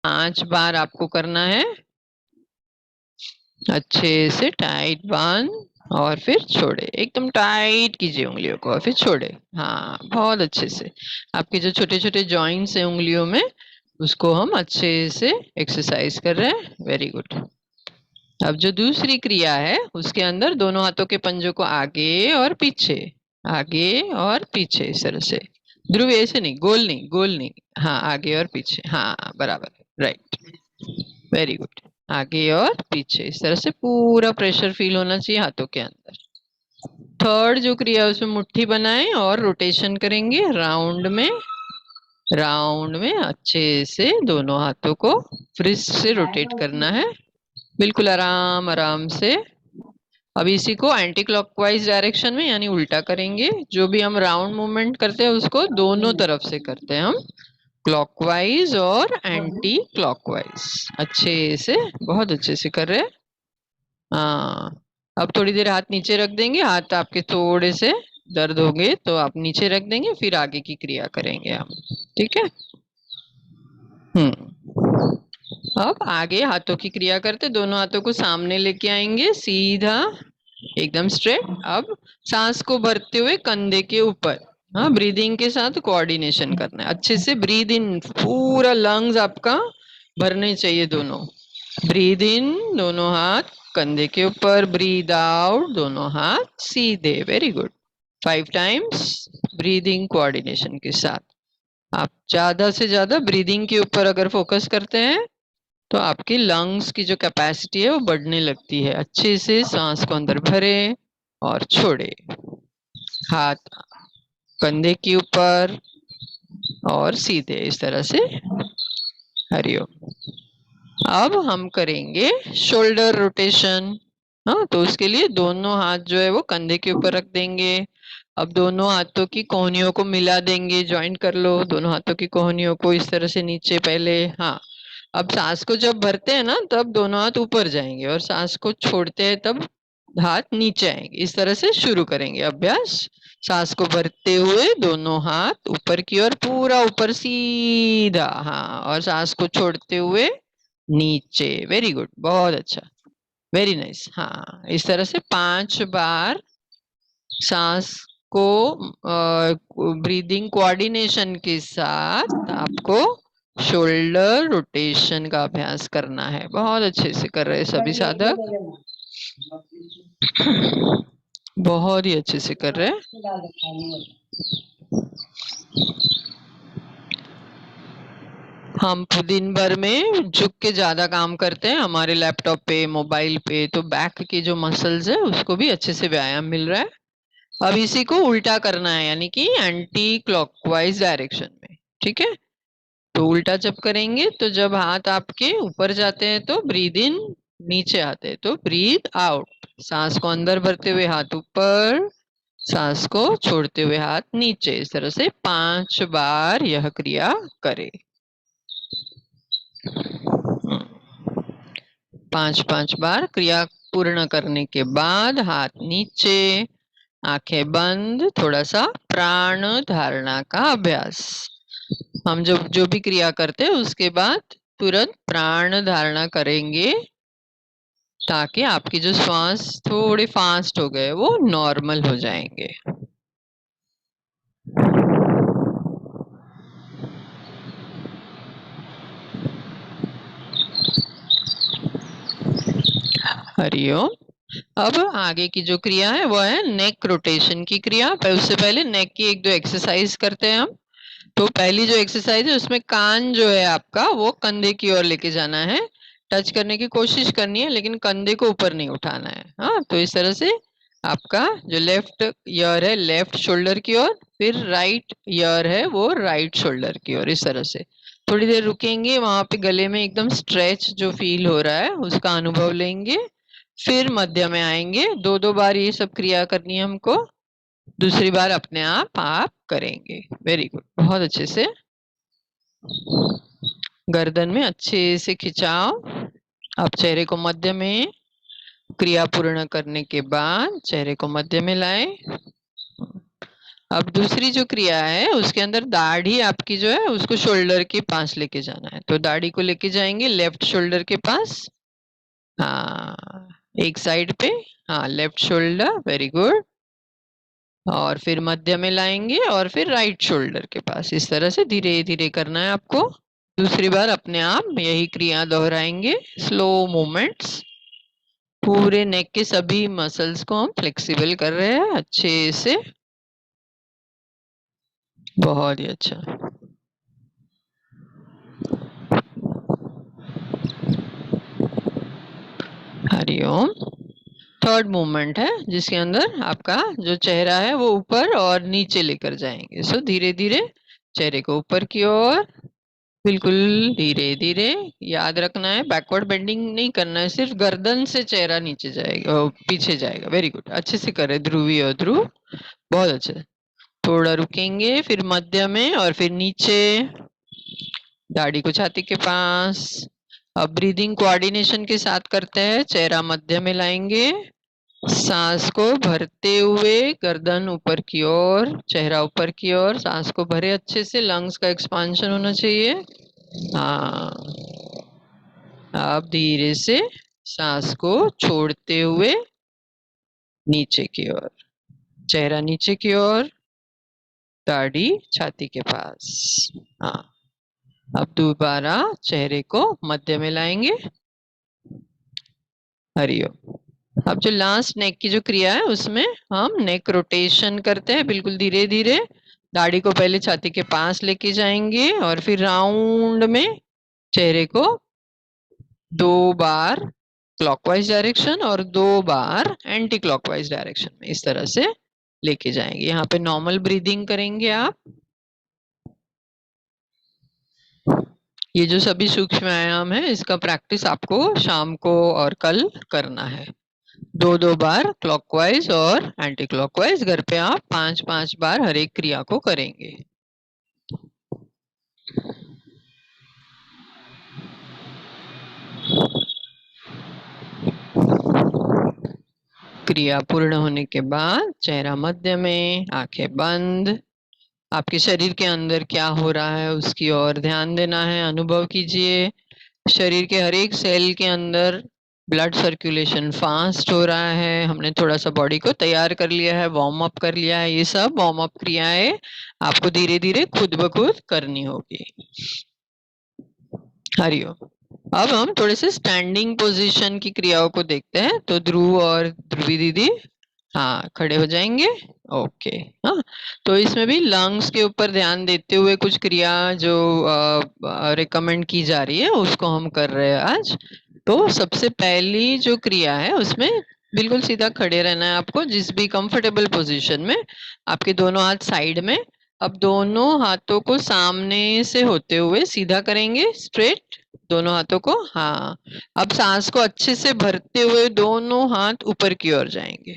5 बार आपको करना है। अच्छे से टाइट बांध और फिर छोड़े, एकदम टाइट कीजिए उंगलियों को और फिर छोड़े। हाँ, बहुत अच्छे से। आपके जो छोटे छोटे जॉइंट्स हैं उंगलियों में, उसको हम अच्छे से एक्सरसाइज कर रहे हैं। Very good. अब जो दूसरी क्रिया है उसके अंदर दोनों हाथों के पंजों को आगे और पीछे, आगे और पीछे, इस तरह से। ध्रुव ऐसे नहीं, गोल नहीं, गोल नहीं। हाँ, आगे और पीछे, हाँ बराबर, राइट, वेरी गुड। आगे और पीछे इस तरह से पूरा प्रेशर फील होना चाहिए हाथों के अंदर। थर्ड जो क्रिया है उसमें मुट्ठी बनाएं और रोटेशन करेंगे राउंड में। राउंड में अच्छे से दोनों हाथों को फ्रिस्ट से रोटेट करना है, बिल्कुल आराम आराम से। अब इसी को एंटी क्लॉकवाइज डायरेक्शन में यानी उल्टा करेंगे। जो भी हम राउंड मूवमेंट करते हैं उसको दोनों तरफ से करते हैं हम, क्लॉकवाइज और एंटी क्लॉकवाइज। अच्छे से, बहुत अच्छे से कर रहे हैं। हाँ, अब थोड़ी देर हाथ नीचे रख देंगे। हाथ आपके थोड़े से दर्द होंगे तो आप नीचे रख देंगे, फिर आगे की क्रिया करेंगे हम। ठीक है। अब आगे हाथों की क्रिया करते, दोनों हाथों को सामने लेके आएंगे सीधा, एकदम स्ट्रेट। अब सांस को भरते हुए कंधे के ऊपर, हाँ, ब्रीदिंग के साथ कोऑर्डिनेशन करना है। अच्छे से ब्रीद इन, पूरा लंग्स आपका भरने चाहिए दोनों। ब्रीद इन, दोनों हाथ कंधे के ऊपर। ब्रीद आउट, दोनों हाथ सीधे। Very good. 5 times breathing coordination के साथ। आप ज्यादा से ज्यादा ब्रीदिंग के ऊपर अगर फोकस करते हैं तो आपकी लंग्स की जो कैपेसिटी है वो बढ़ने लगती है। अच्छे से सांस को अंदर भरे और छोड़े। हाथ कंधे के ऊपर और सीधे, इस तरह से। हरिओम। अब हम करेंगे शोल्डर रोटेशन। हाँ, तो उसके लिए दोनों हाथ जो है वो कंधे के ऊपर रख देंगे। अब दोनों हाथों की कोहनियों को मिला देंगे, ज्वाइंट कर लो दोनों हाथों की कोहनियों को इस तरह से नीचे पहले। हाँ, अब सांस को जब भरते हैं ना तब दोनों हाथ ऊपर जाएंगे और सांस को छोड़ते हैं तब हाथ नीचे आएंगे। इस तरह से शुरू करेंगे अभ्यास। सांस को भरते हुए दोनों हाथ ऊपर की ओर, पूरा ऊपर सीधा। हाँ, और सांस को छोड़ते हुए नीचे। वेरी गुड, बहुत अच्छा, वेरी नाइस। हाँ, इस तरह से 5 बार सांस को ब्रीदिंग कोऑर्डिनेशन के साथ आपको शोल्डर रोटेशन का अभ्यास करना है। बहुत अच्छे से कर रहे हैं सभी साधक, बहुत ही अच्छे से कर रहे हैं। हम दिन भर में झुक के ज्यादा काम करते हैं हमारे लैपटॉप पे, मोबाइल पे, तो बैक की जो मसल्स है उसको भी अच्छे से व्यायाम मिल रहा है। अब इसी को उल्टा करना है, यानी कि एंटी क्लॉकवाइज डायरेक्शन में। ठीक है। तो उल्टा जब करेंगे तो जब हाथ आपके ऊपर जाते हैं तो ब्रीद इन, नीचे आते हैं तो ब्रीद आउट। सांस को अंदर भरते हुए हाथ ऊपर, सांस को छोड़ते हुए हाथ नीचे। इस तरह से 5 बार यह क्रिया करें। 5 बार क्रिया पूर्ण करने के बाद हाथ नीचे, आंखें बंद, थोड़ा सा प्राण धारणा का अभ्यास। हम जो जो भी क्रिया करते हैं उसके बाद तुरंत प्राण धारणा करेंगे ताकि आपकी जो श्वास थोड़े फास्ट हो गए वो नॉर्मल हो जाएंगे। हरिओम। अब आगे की जो क्रिया है वो है नेक रोटेशन की क्रिया। पर उससे पहले नेक की 1-2 एक्सरसाइज करते हैं हम। तो पहली जो एक्सरसाइज है उसमें कान जो है आपका वो कंधे की ओर लेके जाना है। टच करने की कोशिश करनी है लेकिन कंधे को ऊपर नहीं उठाना है। हाँ, तो इस तरह से आपका जो लेफ्ट ईयर है लेफ्ट शोल्डर की ओर, फिर राइट ईयर है वो राइट शोल्डर की ओर, इस तरह से। थोड़ी देर रुकेंगे, वहां पे गले में एकदम स्ट्रेच जो फील हो रहा है उसका अनुभव लेंगे। फिर मध्य में आएंगे। 2-2 बार ये सब क्रिया करनी है हमको। दूसरी बार अपने आप करेंगे। वेरी गुड, बहुत अच्छे से। गर्दन में अच्छे से खिंचाव। अब चेहरे को मध्य में, क्रिया पूर्ण करने के बाद चेहरे को मध्य में लाए। अब दूसरी जो क्रिया है उसके अंदर दाढ़ी आपकी जो है उसको शोल्डर के पास लेके जाना है, तो दाढ़ी को लेके जाएंगे लेफ्ट शोल्डर के पास। हाँ, एक साइड पे। हाँ, लेफ्ट शोल्डर, वेरी गुड। और फिर मध्य में लाएंगे और फिर राइट शोल्डर के पास। इस तरह से धीरे धीरे करना है आपको। दूसरी बार अपने आप यही क्रिया दोहराएंगे, स्लो मूवमेंट्स। पूरे नेक के सभी मसल्स को हम फ्लेक्सिबल कर रहे हैं अच्छे से। बहुत ही अच्छा। हरिओम। थर्ड मूवमेंट है जिसके अंदर आपका जो चेहरा है वो ऊपर और नीचे लेकर जाएंगे। सो धीरे धीरे चेहरे को ऊपर की ओर, बिल्कुल धीरे धीरे। याद रखना है बैकवर्ड बेंडिंग नहीं करना है, सिर्फ गर्दन से चेहरा नीचे जाएगा, पीछे जाएगा। वेरी गुड, अच्छे से करे ध्रुवी और ध्रुव, बहुत अच्छे। थोड़ा रुकेंगे, फिर मध्य में और फिर नीचे, दाढ़ी को छाती के पास। अब ब्रीदिंग कोऑर्डिनेशन के साथ करते हैं। चेहरा मध्य में लाएंगे, सांस को भरते हुए गर्दन ऊपर की ओर, चेहरा ऊपर की ओर। सांस को भरे अच्छे से, लंग्स का एक्सपांशन होना चाहिए। हाँ, अब धीरे से सांस को छोड़ते हुए नीचे की ओर, चेहरा नीचे की ओर, दाढ़ी छाती के पास। हाँ, अब दोबारा चेहरे को मध्य में लाएंगे। हरिओम। अब जो लास्ट नेक की जो क्रिया है उसमें हम नेक रोटेशन करते हैं, बिल्कुल धीरे धीरे। दाढ़ी को पहले छाती के पास लेके जाएंगे और फिर राउंड में चेहरे को 2 बार क्लॉकवाइज डायरेक्शन और 2 बार एंटी क्लॉकवाइज डायरेक्शन में इस तरह से लेके जाएंगे। यहाँ पे नॉर्मल ब्रीदिंग करेंगे आप। ये जो सभी सूक्ष्म व्यायाम है इसका प्रैक्टिस आपको शाम को और कल करना है। 2 बार क्लॉकवाइज और एंटी क्लॉकवाइज घर पे आप 5 बार हर एक क्रिया को करेंगे। क्रिया पूर्ण होने के बाद चेहरा मध्य में, आंखें बंद। आपके शरीर के अंदर क्या हो रहा है उसकी ओर ध्यान देना है, अनुभव कीजिए। शरीर के हर एक सेल के अंदर ब्लड सर्कुलेशन फास्ट हो रहा है। हमने थोड़ा सा बॉडी को तैयार कर लिया है, वार्म अप कर लिया है। ये सब वार्म अप क्रियाएं आपको धीरे धीरे खुद ब खुद करनी होगी। हरिओम। अब हम थोड़े से स्टैंडिंग पोजीशन की क्रियाओं को देखते हैं। तो ध्रुव और ध्रुवी दीदी, हाँ, खड़े हो जाएंगे। ओके। हाँ, तो इसमें भी लंग्स के ऊपर ध्यान देते हुए कुछ क्रिया जो रिकमेंड की जा रही है उसको हम कर रहे हैं आज। तो सबसे पहली जो क्रिया है उसमें बिल्कुल सीधा खड़े रहना है आपको, जिस भी कंफर्टेबल पोजीशन में। आपके दोनों हाथ साइड में। अब दोनों हाथों को सामने से होते हुए सीधा करेंगे, स्ट्रेट दोनों हाथों को। हाँ, अब सांस को अच्छे से भरते हुए दोनों हाथ ऊपर की ओर जाएंगे।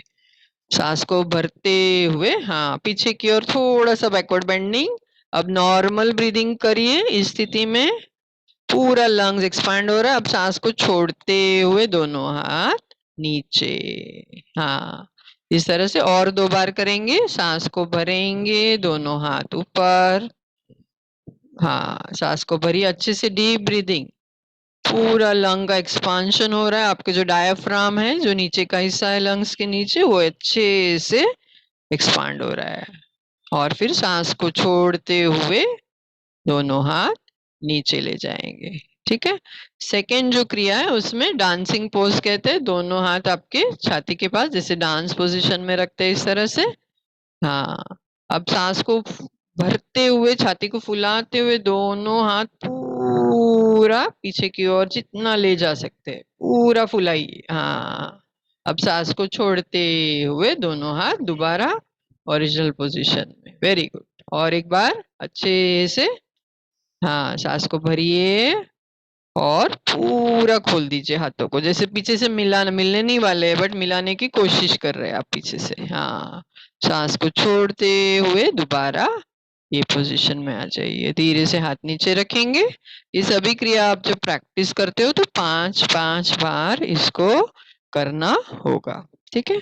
सांस को भरते हुए, हाँ, पीछे की ओर थोड़ा सा बैकवर्ड बेंडिंग। अब नॉर्मल ब्रीदिंग करिए इस स्थिति में। पूरा लंग्स एक्सपांड हो रहा है। अब सांस को छोड़ते हुए दोनों हाथ नीचे। हाँ, इस तरह से और 2 बार करेंगे। सांस को भरेंगे, दोनों हाथ ऊपर। हाँ, सांस को भरिए अच्छे से, डीप ब्रीदिंग। पूरा लंग का एक्सपांशन हो रहा है। आपके जो डायफ्राम है, जो नीचे का हिस्सा है लंग्स के नीचे, वो अच्छे से एक्सपांड हो रहा है। और फिर सांस को छोड़ते हुए दोनों हाथ नीचे ले जाएंगे। ठीक है। सेकेंड जो क्रिया है उसमें डांसिंग पोज कहते हैं। दोनों हाथ आपके छाती के पास, जैसे डांस पोजीशन में रखते हैं इस तरह से। हाँ, अब सांस को भरते हुए, छाती को फुलाते हुए दोनों हाथ पूरा पीछे की ओर जितना ले जा सकते हैं पूरा फुलाइए। हाँ, अब सांस को छोड़ते हुए दोनों हाथ दोबारा ओरिजिनल पोजीशन में। Very good. और एक बार अच्छे से, हाँ, सांस को भरिए और पूरा खोल दीजिए हाथों को, जैसे पीछे से मिलने नहीं वाले हैं बट मिलाने की कोशिश कर रहे हैं आप पीछे से। हाँ, सांस को छोड़ते हुए दोबारा ये पोजीशन में आ जाइए। धीरे से हाथ नीचे रखेंगे। ये सभी क्रिया आप जब प्रैक्टिस करते हो तो 5 बार इसको करना होगा। ठीक है।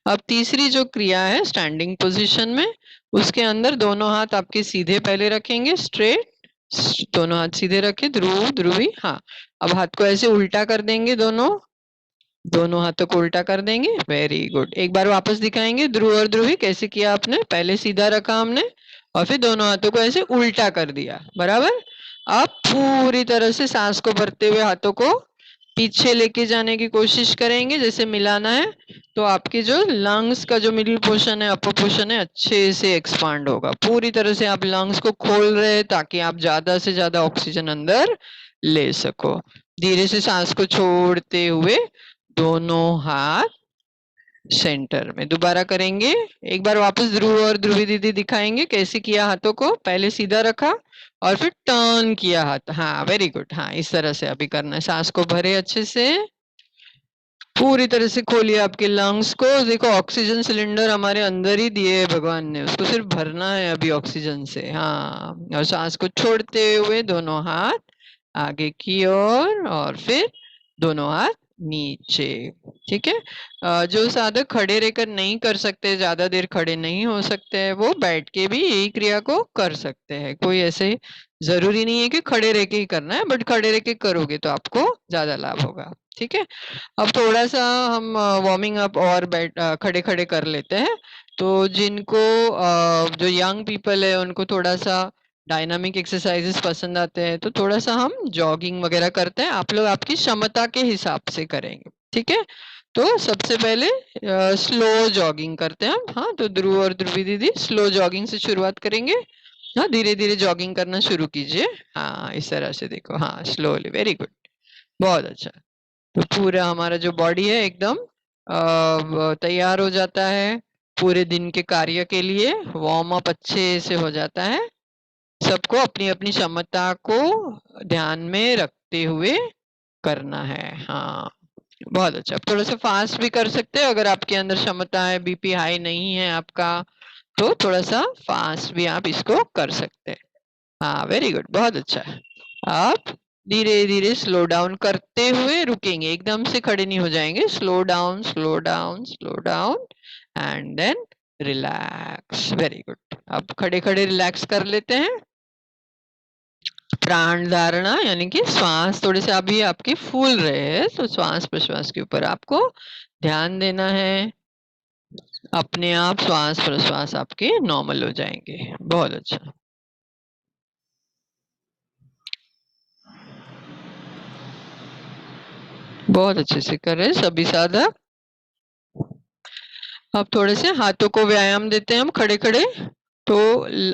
अब तीसरी जो क्रिया है स्टैंडिंग पोजीशन में, उसके अंदर दोनों हाथ आपके सीधे पहले रखेंगे, स्ट्रेट, दोनों हाथ सीधे रखे, ध्रुव ध्रुवी। हाँ, अब हाथ को ऐसे उल्टा कर देंगे, दोनों दोनों हाथों को उल्टा कर देंगे। Very good. एक बार वापस दिखाएंगे, ध्रुव और ध्रुवी कैसे किया आपने। पहले सीधा रखा हमने और फिर दोनों हाथों को ऐसे उल्टा कर दिया, बराबर। अब पूरी तरह से सांस को भरते हुए हाथों को पीछे लेके जाने की कोशिश करेंगे, जैसे मिलाना है। तो आपके जो लंग्स का जो मिडिल पोर्शन है, अपर पोर्शन है, अच्छे से एक्सपांड होगा। पूरी तरह से आप लंग्स को खोल रहे हैं ताकि आप ज्यादा से ज्यादा ऑक्सीजन अंदर ले सको। धीरे से सांस को छोड़ते हुए दोनों हाथ सेंटर में दोबारा करेंगे। एक बार वापस ध्रुव और ध्रुवी दीदी दिखाएंगे कैसे किया। हाथों को पहले सीधा रखा और फिर टर्न किया हाथ। हाँ, वेरी गुड। हाँ, इस तरह से अभी करना है। सांस को भरे अच्छे से, पूरी तरह से खोलिए आपके लंग्स को। देखो, ऑक्सीजन सिलेंडर हमारे अंदर ही दिए है भगवान ने, उसको सिर्फ भरना है अभी ऑक्सीजन से। हाँ, और सांस को छोड़ते हुए दोनों हाथ आगे की ओर और फिर दोनों हाथ नीचे। ठीक है। जो साधक खड़े रहकर नहीं कर सकते, ज्यादा देर खड़े नहीं हो सकते हैं, वो बैठ के भी यही क्रिया को कर सकते हैं। कोई ऐसे जरूरी नहीं है कि खड़े रह के ही करना है, बट खड़े रह के करोगे तो आपको ज्यादा लाभ होगा। ठीक है। अब थोड़ा सा हम वार्मिंग अप और बैठ खड़े खड़े कर लेते हैं। तो जिनको जो यंग पीपल है उनको थोड़ा सा डायनामिक एक्सरसाइजेस पसंद आते हैं, तो थोड़ा सा हम जॉगिंग वगैरह करते हैं। आप लोग आपकी क्षमता के हिसाब से करेंगे। ठीक है। तो सबसे पहले स्लो जॉगिंग करते हैं हम। हाँ, तो ध्रुव और ध्रुवी दीदी स्लो जॉगिंग से शुरुआत करेंगे। हाँ, धीरे धीरे जॉगिंग करना शुरू कीजिए। हाँ, इस तरह से देखो। हाँ, स्लोली। Very good. बहुत अच्छा। तो पूरा हमारा जो बॉडी है एकदम तैयार हो जाता है पूरे दिन के कार्य के लिए। वार्म अप अच्छे से हो जाता है। सबको अपनी अपनी क्षमता को ध्यान में रखते हुए करना है। हाँ, बहुत अच्छा। अब थोड़ा सा फास्ट भी कर सकते हैं अगर आपके अंदर क्षमता है, बीपी हाई नहीं है आपका, तो थोड़ा सा फास्ट भी आप इसको कर सकते हैं। हाँ, वेरी गुड। बहुत अच्छा। आप धीरे धीरे स्लो डाउन करते हुए रुकेंगे, एकदम से खड़े नहीं हो जाएंगे। Slow down, slow down, slow down and then relax. Very good. अब खड़े खड़े रिलैक्स कर लेते हैं। प्राण धारणा यानी कि श्वास थोड़े से अभी आपके फूल रहे हैं, तो श्वास प्रश्वास के ऊपर आपको ध्यान देना है। अपने आप श्वास प्रश्वास आपके नॉर्मल हो जाएंगे। बहुत अच्छा। बहुत अच्छे से कर रहे हैं सभी साधक। अब थोड़े से हाथों को व्यायाम देते हैं हम खड़े खड़े। तो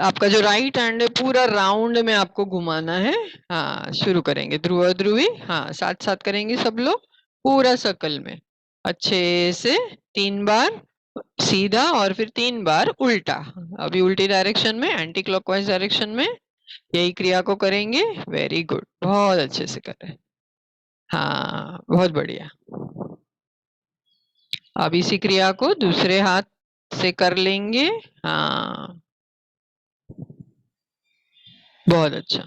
आपका जो राइट हैंड है पूरा राउंड में आपको घुमाना है। हाँ, शुरू करेंगे ध्रुव ध्रुवी। हाँ, साथ साथ करेंगे सब लोग पूरा सर्कल में अच्छे से 3 बार सीधा और फिर 3 बार उल्टा। अभी उल्टी डायरेक्शन में, एंटी क्लॉकवाइज डायरेक्शन में यही क्रिया को करेंगे। Very good. बहुत अच्छे से कर रहे हैं। हाँ, बहुत बढ़िया। अब इसी क्रिया को दूसरे हाथ से कर लेंगे। हाँ, बहुत अच्छा।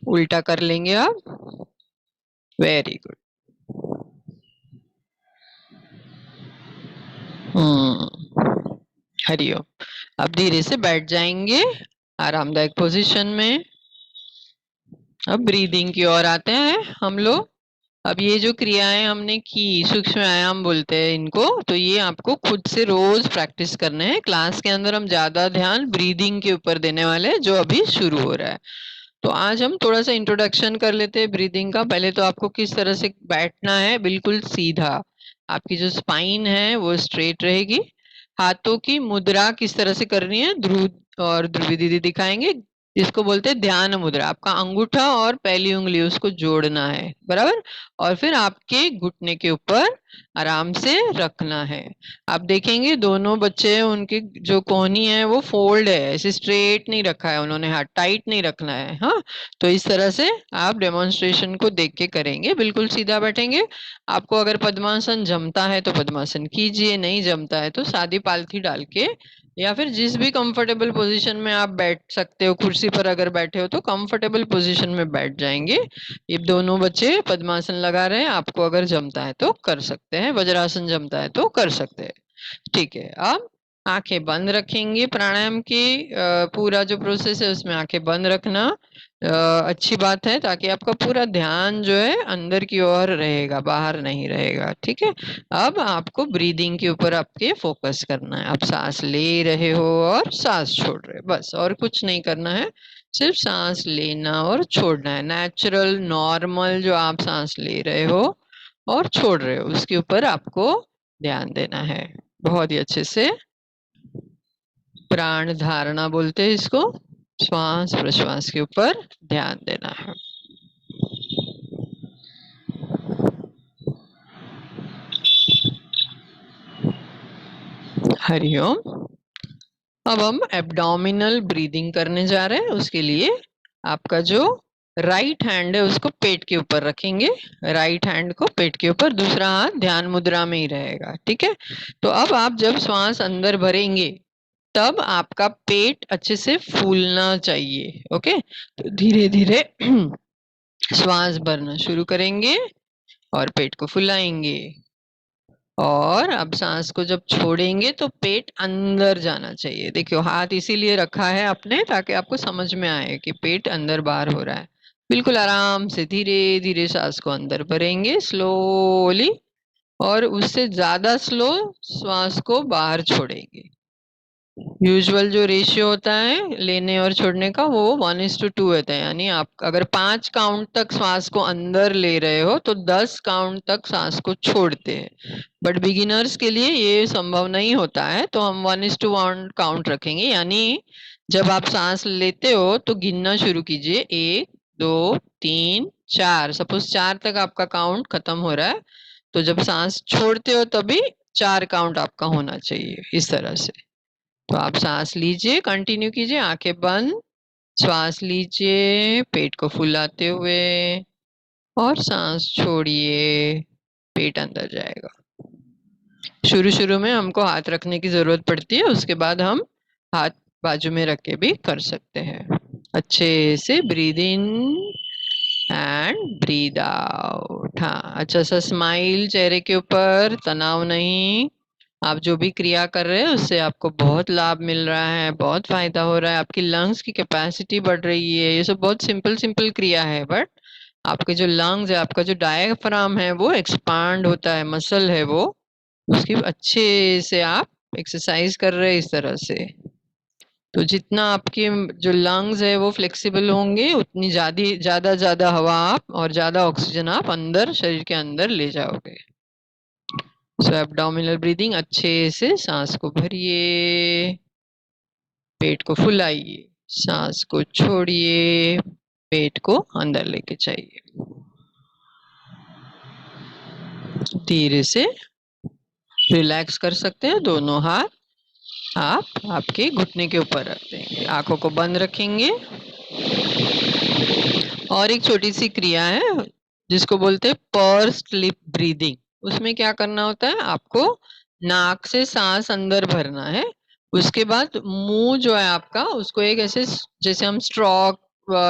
उल्टा कर लेंगे आप। Very good. हरिओम। अब धीरे से बैठ जाएंगे आरामदायक पोजीशन में। अब ब्रीदिंग की ओर आते हैं हम लोग। अब ये जो क्रियाएं हमने की, सूक्ष्म व्यायाम बोलते हैं इनको, तो ये आपको खुद से रोज प्रैक्टिस करने हैं। क्लास के अंदर हम ज्यादा ध्यान ब्रीदिंग के ऊपर देने वाले हैं जो अभी शुरू हो रहा है। तो आज हम थोड़ा सा इंट्रोडक्शन कर लेते हैं ब्रीदिंग का। पहले तो आपको किस तरह से बैठना है, बिल्कुल सीधा। आपकी जो स्पाइन है वो स्ट्रेट रहेगी। हाथों की मुद्रा किस तरह से करनी है, ध्रुव और ध्रुवी दीदी दिखाएंगे। इसको बोलते हैं ध्यान मुद्रा। आपका अंगूठा और पहली उंगली उसको जोड़ना है, बराबर। और फिर आपके घुटने के ऊपर आराम से रखना है। आप देखेंगे दोनों बच्चे, उनकी जो कोहनी है वो फोल्ड है, ऐसे स्ट्रेट नहीं रखा है उन्होंने, हाथ टाइट नहीं रखना है। हाँ, तो इस तरह से आप डेमोन्स्ट्रेशन को देख के करेंगे। बिल्कुल सीधा बैठेंगे। आपको अगर पद्मासन जमता है तो पद्मासन कीजिए, नहीं जमता है तो सादी पालथी डाल के या फिर जिस भी कंफर्टेबल पोजीशन में आप बैठ सकते हो, कुर्सी पर अगर बैठे हो तो कंफर्टेबल पोजीशन में बैठ जाएंगे। ये दोनों बच्चे पद्मासन लगा रहे हैं। आपको अगर जमता है तो कर सकते हैं, वज्रासन जमता है तो कर सकते हैं। ठीक है। अब आंखें बंद रखेंगे। प्राणायाम की पूरा जो प्रोसेस है उसमें आंखें बंद रखना अच्छी बात है, ताकि आपका पूरा ध्यान जो है अंदर की ओर रहेगा, बाहर नहीं रहेगा। ठीक है। अब आपको ब्रीदिंग के ऊपर आपके फोकस करना है। आप सांस ले रहे हो और सांस छोड़ रहे हो, बस और कुछ नहीं करना है। सिर्फ सांस लेना और छोड़ना है। नेचुरल नॉर्मल जो आप सांस ले रहे हो और छोड़ रहे हो उसके ऊपर आपको ध्यान देना है, बहुत ही अच्छे से। प्राण धारणा बोलते हैं इसको। श्वास प्रश्वास के ऊपर ध्यान देना है। हरिओम। अब हम एब्डोमिनल ब्रीदिंग करने जा रहे हैं। उसके लिए आपका जो राइट हैंड है उसको पेट के ऊपर रखेंगे। राइट हैंड को पेट के ऊपर, दूसरा हाथ ध्यान मुद्रा में ही रहेगा। ठीक है। तो अब आप जब श्वास अंदर भरेंगे तब आपका पेट अच्छे से फूलना चाहिए। ओके। तो धीरे धीरे श्वास भरना शुरू करेंगे और पेट को फुलाएंगे। और अब सांस को जब छोड़ेंगे तो पेट अंदर जाना चाहिए। देखियो, हाथ इसीलिए रखा है आपने ताकि आपको समझ में आए कि पेट अंदर बाहर हो रहा है। बिल्कुल आराम से धीरे धीरे सांस को अंदर भरेंगे, स्लोली। और उससे ज्यादा स्लो श्वास को बाहर छोड़ेंगे। यूजुअल जो रेशियो होता है लेने और छोड़ने का वो 1:2 होता है। यानी आप अगर 5 काउंट तक श्वास को अंदर ले रहे हो तो 10 काउंट तक सांस को छोड़ते हैं। बट बिगिनर्स के लिए ये संभव नहीं होता है, तो हम 1:1 काउंट रखेंगे। यानी जब आप सांस लेते हो तो गिनना शुरू कीजिए, 1, 2, 3, 4। सपोज 4 तक आपका काउंट खत्म हो रहा है, तो जब सांस छोड़ते हो तभी 4 काउंट आपका होना चाहिए, इस तरह से। तो आप सांस लीजिए, कंटिन्यू कीजिए, आंखें बंद। श्वास लीजिए पेट को फुलाते हुए और सांस छोड़िए, पेट अंदर जाएगा। शुरू शुरू में हमको हाथ रखने की जरूरत पड़ती है, उसके बाद हम हाथ बाजू में रख के भी कर सकते हैं। अच्छे से breathe in and breathe out. हाँ, अच्छा सा स्माइल चेहरे के ऊपर, तनाव नहीं। आप जो भी क्रिया कर रहे हैं उससे आपको बहुत लाभ मिल रहा है, बहुत फायदा हो रहा है। आपकी लंग्स की कैपेसिटी बढ़ रही है। ये सब बहुत सिंपल सिंपल क्रिया है, बट आपके जो लंग्स है, आपका जो डायफ्राम है वो एक्सपांड होता है, मसल है वो, उसकी अच्छे से आप एक्सरसाइज कर रहे हैं इस तरह से। तो जितना आपके जो लंग्स है वो फ्लेक्सिबल होंगे, उतनी ज्यादा ज्यादा हवा आप और ज्यादा ऑक्सीजन आप अंदर शरीर के अंदर ले जाओगे। सो एब्डोमिनल ब्रीदिंग, अच्छे से सांस को भरिए, पेट को फुलाइए, सांस को छोड़िए, पेट को अंदर लेके जाइए। धीरे से रिलैक्स कर सकते हैं। दोनों हाथ आप आपके घुटने के ऊपर रख देंगे, आंखों को बंद रखेंगे। और एक छोटी सी क्रिया है जिसको बोलते हैं पर्स्ड लिप ब्रीदिंग। उसमें क्या करना होता है, आपको नाक से सांस अंदर भरना है। उसके बाद मुंह जो है आपका, उसको एक ऐसे, जैसे हम स्ट्रॉ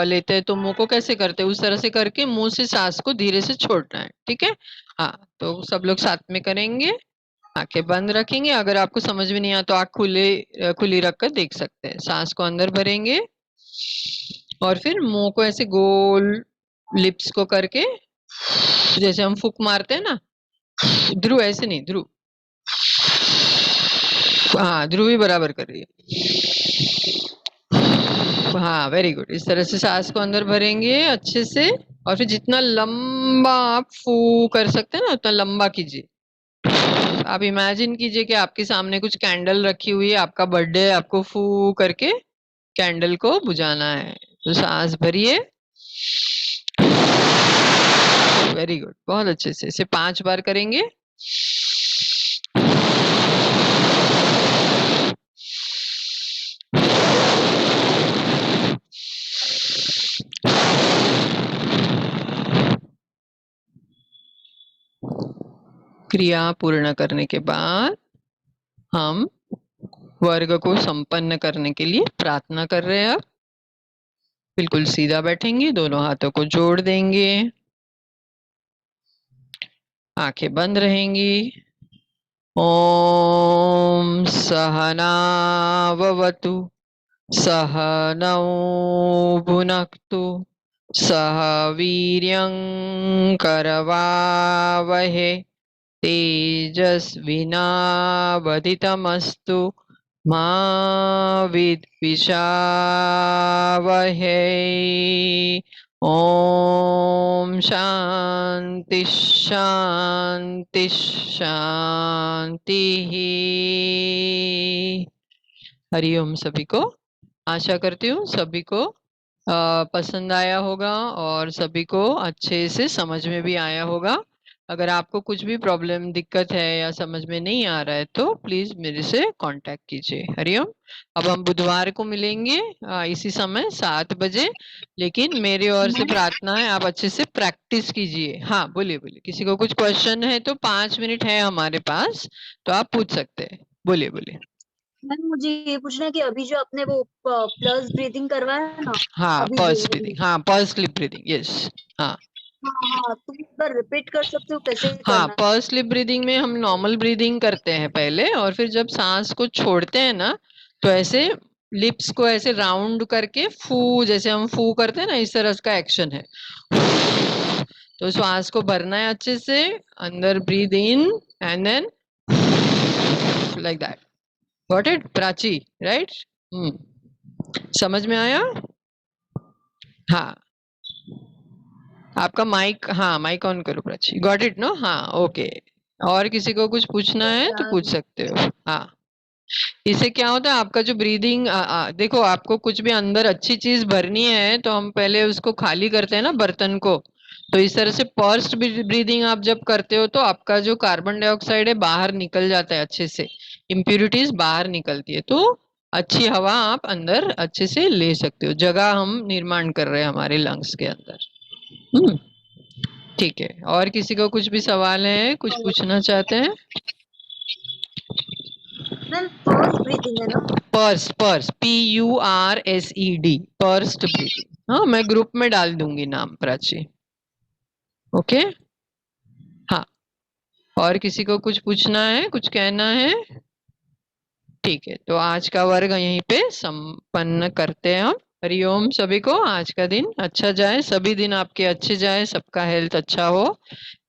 लेते हैं तो मुंह को कैसे करते हैं उस तरह से करके मुंह से सांस को धीरे से छोड़ना है। ठीक है। हाँ, तो सब लोग साथ में करेंगे। आंखें बंद रखेंगे। अगर आपको समझ में नहीं आया तो आंख खुली रखकर देख सकते हैं। सांस को अंदर भरेंगे और फिर मुंह को ऐसे गोल लिप्स को करके, जैसे हम फूक मारते हैं ना, ध्रुव ऐसे नहीं, ध्रुव, हाँ ध्रुव ही बराबर कर रही है। हाँ, वेरी गुड। इस तरह से सांस को अंदर भरेंगे अच्छे से। और फिर जितना लंबा आप फू कर सकते हैं ना उतना लंबा कीजिए। आप इमेजिन कीजिए कि आपके सामने कुछ कैंडल रखी हुई है, आपका बर्थडे है, आपको फू करके कैंडल को बुझाना है। तो सांस भरिए, वेरी गुड, बहुत अच्छे से। इसे 5 बार करेंगे। क्रिया पूर्ण करने के बाद हम वर्ग को संपन्न करने के लिए प्रार्थना कर रहे हैं। अब बिल्कुल सीधा बैठेंगे, दोनों हाथों को जोड़ देंगे, आंखें बंद रहेंगी। ओम सहनाववतु सहनौ भुनक्तु सह वीर्यं करवावहे तेजस्विनावधितमस्तु मा विद्विषावहे। ओम शांति शांति शांति। हरिओम सभी को। आशा करती हूँ सभी को पसंद आया होगा और सभी को अच्छे से समझ में भी आया होगा। अगर आपको कुछ भी प्रॉब्लम दिक्कत है या समझ में नहीं आ रहा है तो प्लीज मेरे से कांटेक्ट कीजिए। हरिओम। अब हम बुधवार को मिलेंगे इसी समय 7 बजे। लेकिन मेरी ओर से प्रार्थना है आप अच्छे से प्रैक्टिस कीजिए। हाँ बोलिए बोलिए, किसी को कुछ क्वेश्चन है तो 5 मिनट है हमारे पास, तो आप पूछ सकते हैं। बोलिए बोलिए। मैम मुझे ये पूछना है कि अभी जो आपने वो प्लस ब्रीदिंग करवाया है ना, हाँ अभी जो पर्स ब्रीदिंग, हाँ पर्स स्लिप ब्रीदिंग, यस। हाँ हाँ हाँ, तुम एक बार रिपीट कर सकते हो कैसे हाँ, करना पर्स स्लिप ब्रीदिंग में हम नॉर्मल ब्रीदिंग करते हैं पहले, और फिर जब सांस को छोड़ते हैं ना तो ऐसे लिप्स को ऐसे राउंड करके फू, जैसे हम फू करते हैं ना, इस तरह का एक्शन है। तो श्वास को भरना है अच्छे से, अंदर breathe in and then like that. Got it Prachi? Right. समझ में आया? हाँ आपका माइक, हाँ माइक ऑन करो प्राची। Got it no? हाँ ओके। और किसी को कुछ पूछना है तो है। पूछ सकते हो। हाँ इससे क्या होता है आपका जो ब्रीदिंग, देखो आपको कुछ भी अंदर अच्छी चीज भरनी है तो हम पहले उसको खाली करते हैं ना बर्तन को। तो इस तरह से पर्स्ट ब्रीदिंग आप जब करते हो तो आपका जो कार्बन डाइऑक्साइड है बाहर निकल जाता है अच्छे से, इम्प्यूरिटीज बाहर निकलती है, तो अच्छी हवा आप अंदर अच्छे से ले सकते हो। जगह हम निर्माण कर रहे हैं हमारे लंग्स के अंदर। हम्म ठीक है। और किसी को कुछ भी सवाल है, कुछ और पूछना चाहते हैं? मैम फर्स्ट ब्रीदिंग है ना? Purse purse PURSED, pursed breathing. हाँ मैं ग्रुप में डाल दूंगी नाम प्राची। ओके। हाँ और किसी को कुछ पूछना है, कुछ कहना है? ठीक है, तो आज का वर्ग यहीं पे संपन्न करते हैं हम। हरिओम सभी को। आज का दिन अच्छा जाए, सभी दिन आपके अच्छे जाए, सबका हेल्थ अच्छा हो,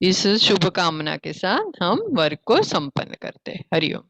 इस शुभ कामना के साथ हम वर्ग को संपन्न करते हैं। हरिओम।